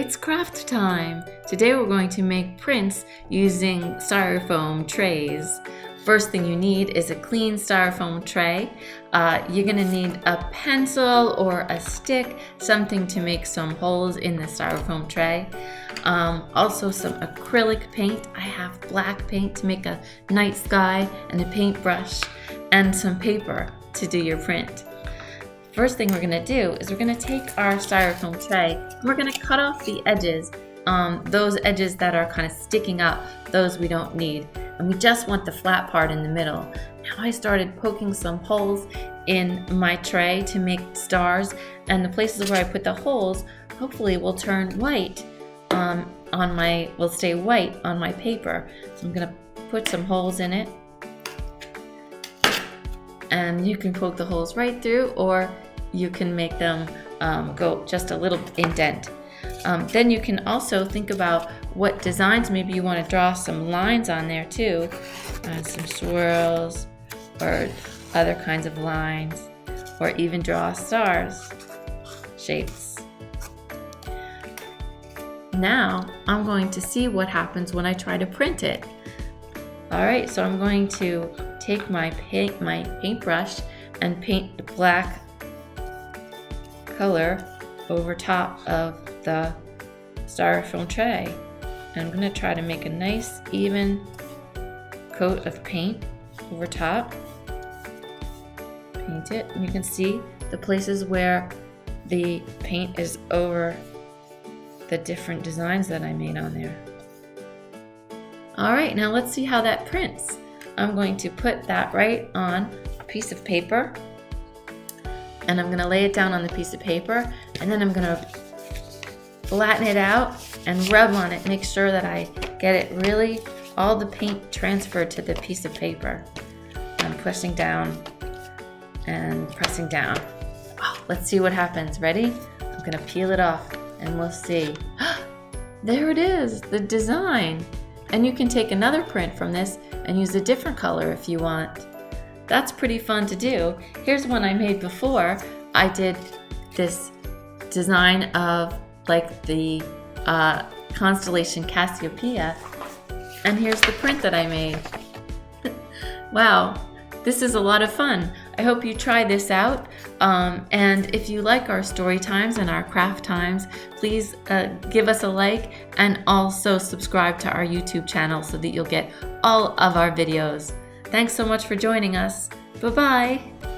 It's craft time! Today we're going to make prints using styrofoam trays. First thing you need is a clean styrofoam tray. You're going to need a pencil or a stick, something to make some holes in the styrofoam tray. Also some acrylic paint. I have black paint to make a night sky, and a paintbrush, and some paper to do your print. First thing we're going to do is we're going to take our styrofoam tray and we're going to cut off the edges, those edges that are kind of sticking up, those we don't need. And we just want the flat part in the middle. Now I started poking some holes in my tray to make stars, and the places where I put the holes hopefully will turn white will stay white on my paper. So I'm going to put some holes in it. And you can poke the holes right through, or you can make them go just a little indent. Then you can also think about what designs. Maybe you want to draw some lines on there too, some swirls or other kinds of lines, or even draw stars shapes. Now I'm going to see what happens when I try to print it. Alright, so I'm going to take my paintbrush and paint the black color over top of the styrofoam tray. And I'm going to try to make a nice even coat of paint over top. Paint it, and you can see the places where the paint is over the different designs that I made on there. Alright, now let's see how that prints. I'm going to put that right on a piece of paper, and I'm going to lay it down on the piece of paper, and then I'm going to flatten it out and rub on it. Make sure that I get it really, all the paint transferred to the piece of paper. I'm pushing down and pressing down. Oh, let's see what happens. Ready? I'm going to peel it off and we'll see. There it is, the design. And you can take another print from this and use a different color if you want. That's pretty fun to do. Here's one I made before. I did this design of like the constellation Cassiopeia, and here's the print that I made. Wow, this is a lot of fun. I hope you try this out. And if you like our story times and our craft times, please give us a like, and also subscribe to our YouTube channel so that you'll get all of our videos. Thanks so much for joining us. Bye-bye.